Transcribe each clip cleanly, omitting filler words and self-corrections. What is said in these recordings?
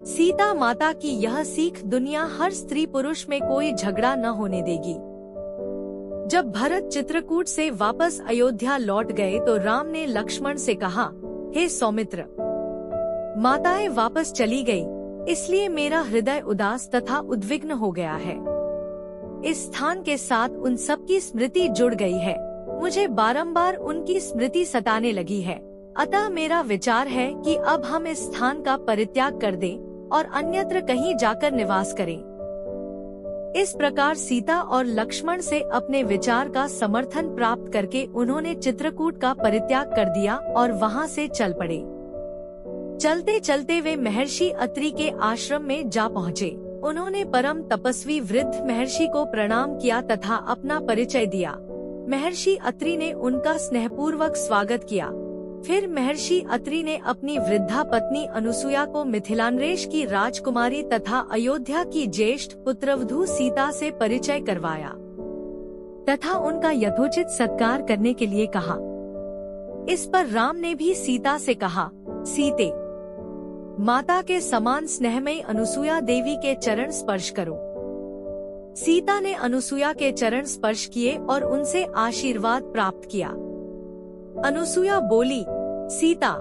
सीता माता की यह सीख दुनिया हर स्त्री पुरुष में कोई झगड़ा न होने देगी। जब भरत चित्रकूट से वापस अयोध्या लौट गए तो राम ने लक्ष्मण से कहा, हे सौमित्र, माताएं वापस चली गई, इसलिए मेरा हृदय उदास तथा उद्विग्न हो गया है। इस स्थान के साथ उन सब की स्मृति जुड़ गई है। मुझे बारंबार उनकी स्मृति सताने लगी है। अतः मेरा विचार है कि अब हम इस स्थान का परित्याग कर दें और अन्यत्र कहीं जाकर निवास करें। इस प्रकार सीता और लक्ष्मण से अपने विचार का समर्थन प्राप्त करके उन्होंने चित्रकूट का परित्याग कर दिया और वहां से चल पड़े। चलते चलते वे महर्षि अत्रि के आश्रम में जा पहुँचे। उन्होंने परम तपस्वी वृद्ध महर्षि को प्रणाम किया तथा अपना परिचय दिया। महर्षि अत्रि ने उनका स्नेहपूर्वक स्वागत किया। फिर महर्षि अत्रि ने अपनी वृद्धा पत्नी अनुसुया को मिथिलानरेश की राजकुमारी तथा अयोध्या की ज्येष्ठ पुत्रवधू सीता से परिचय करवाया तथा उनका यथोचित सत्कार करने के लिए कहा। इस पर राम ने भी सीता से कहा, सीते, माता के समान स्नेहमयी अनुसुया देवी के चरण स्पर्श करो। सीता ने अनुसुया के चरण स्पर्श किए और उनसे आशीर्वाद प्राप्त किया। अनुसुया बोली, सीता,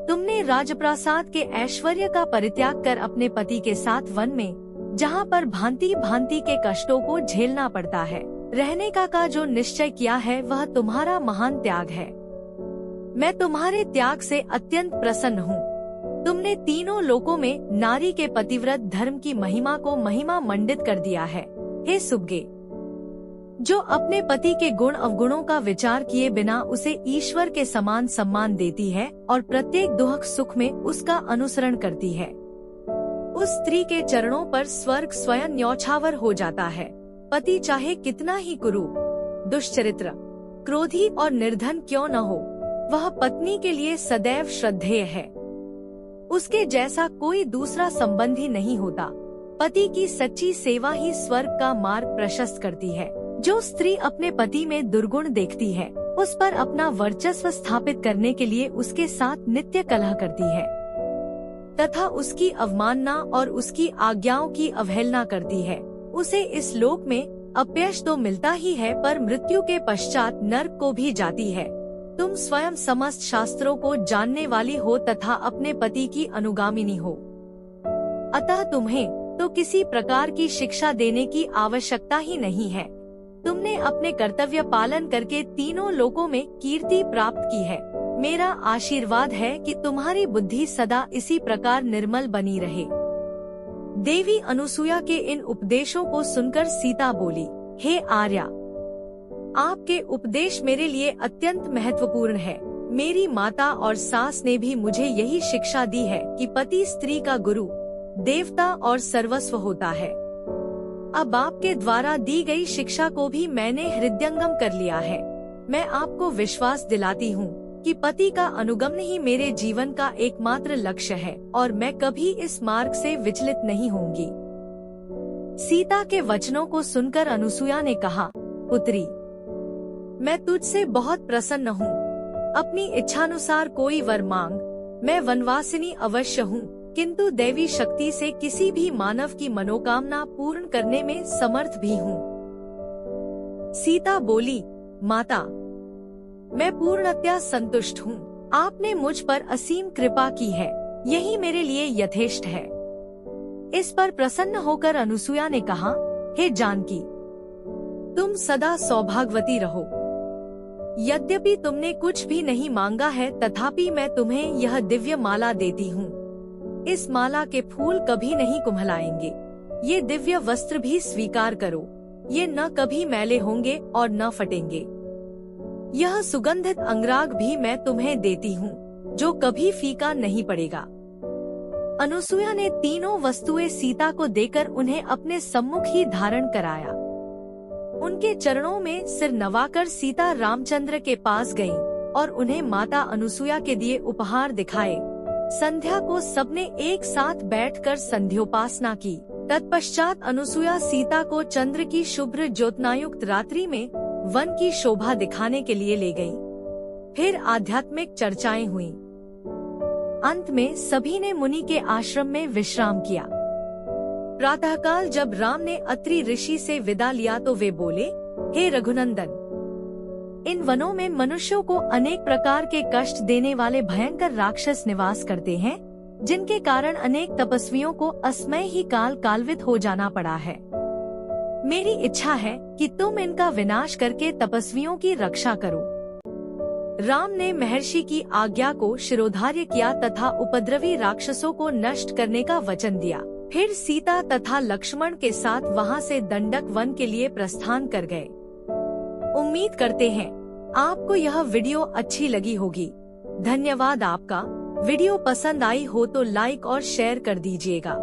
तुमने राजप्रासाद के ऐश्वर्य का परित्याग कर अपने पति के साथ वन में, जहाँ पर भांति भांति के कष्टों को झेलना पड़ता है, रहने का जो निश्चय किया है वह तुम्हारा महान त्याग है। मैं तुम्हारे त्याग से अत्यंत प्रसन्न हूँ। तुमने तीनों लोकों में नारी के पतिव्रत धर्म की महिमा को महिमा मंडित कर दिया है। हे सुभगे, जो अपने पति के गुण अवगुणों का विचार किए बिना उसे ईश्वर के समान सम्मान देती है और प्रत्येक दुख सुख में उसका अनुसरण करती है, उस स्त्री के चरणों पर स्वर्ग स्वयं न्यौछावर हो जाता है। पति चाहे कितना ही कुरूप, दुष्चरित्र, क्रोधी और निर्धन क्यों न हो, वह पत्नी के लिए सदैव श्रद्धेय है। उसके जैसा कोई दूसरा संबंधी नहीं होता। पति की सच्ची सेवा ही स्वर्ग का मार्ग प्रशस्त करती है। जो स्त्री अपने पति में दुर्गुण देखती है, उस पर अपना वर्चस्व स्थापित करने के लिए उसके साथ नित्य कलह करती है तथा उसकी अवमानना और उसकी आज्ञाओं की अवहेलना करती है, उसे इस लोक में अपयश तो मिलता ही है पर मृत्यु के पश्चात नर्क को भी जाती है। तुम स्वयं समस्त शास्त्रों को जानने वाली हो तथा अपने पति की अनुगामिनी हो, अतः तुम्हें तो किसी प्रकार की शिक्षा देने की आवश्यकता ही नहीं है। तुमने अपने कर्तव्य पालन करके तीनों लोकों में कीर्ति प्राप्त की है। मेरा आशीर्वाद है कि तुम्हारी बुद्धि सदा इसी प्रकार निर्मल बनी रहे। देवी अनुसुया के इन उपदेशों को सुनकर सीता बोली, हे आर्या, आपके उपदेश मेरे लिए अत्यंत महत्वपूर्ण है। मेरी माता और सास ने भी मुझे यही शिक्षा दी है कि पति स्त्री का गुरु, देवता और सर्वस्व होता है। अब आपके द्वारा दी गई शिक्षा को भी मैंने हृदयंगम कर लिया है। मैं आपको विश्वास दिलाती हूँ कि पति का अनुगमन ही मेरे जीवन का एकमात्र लक्ष्य है और मैं कभी इस मार्ग से विचलित नहीं होंगी। सीता के वचनों को सुनकर अनुसुया ने कहा, पुत्री, मैं तुझसे बहुत प्रसन्न हूँ। अपनी इच्छानुसार कोई वर मांग, मैं वनवासिनी अवश्य हूँ, किंतु दैवी शक्ति से किसी भी मानव की मनोकामना पूर्ण करने में समर्थ भी हूँ। सीता बोली, माता, मैं पूर्णतया संतुष्ट हूँ। आपने मुझ पर असीम कृपा की है, यही मेरे लिए यथेष्ट है। इस पर प्रसन्न होकर अनुसुया ने कहा, हे जानकी, तुम सदा सौभाग्यवती रहो। यद्यपि तुमने कुछ भी नहीं मांगा है, तथापि मैं तुम्हें यह दिव्य माला देती हूँ। इस माला के फूल कभी नहीं कुम्हलाएंगे। ये दिव्य वस्त्र भी स्वीकार करो, ये न कभी मैले होंगे और न फटेंगे। यह सुगंधित अंगराग भी मैं तुम्हें देती हूँ, जो कभी फीका नहीं पड़ेगा। अनुसुया ने तीनों वस्तुएं सीता को देकर उन्हें अपने सम्मुख ही धारण कराया। उनके चरणों में सिर नवाकर सीता रामचंद्र के पास गईं और उन्हें माता अनुसुया के दिए उपहार दिखाए। संध्या को सबने एक साथ बैठकर संध्योपासना की। तत्पश्चात अनुसुया सीता को चंद्र की शुभ्र ज्योत्नायुक्त रात्रि में वन की शोभा दिखाने के लिए ले गई। फिर आध्यात्मिक चर्चाएं हुईं। अंत में सभी ने मुनि के आश्रम में विश्राम किया। प्रातःकाल जब राम ने अत्रि ऋषि से विदा लिया तो वे बोले, हे रघुनंदन, इन वनों में मनुष्यों को अनेक प्रकार के कष्ट देने वाले भयंकर राक्षस निवास करते हैं, जिनके कारण अनेक तपस्वियों को असमय ही कालवित हो जाना पड़ा है। मेरी इच्छा है कि तुम इनका विनाश करके तपस्वियों की रक्षा करो। राम ने महर्षि की आज्ञा को शिरोधार्य किया तथा उपद्रवी राक्षसों को नष्ट करने का वचन दिया। फिर सीता तथा लक्ष्मण के साथ वहां से दंडक वन के लिए प्रस्थान कर गए। उम्मीद करते हैं आपको यह वीडियो अच्छी लगी होगी। धन्यवाद आपका। वीडियो पसंद आई हो तो लाइक और शेयर कर दीजिएगा।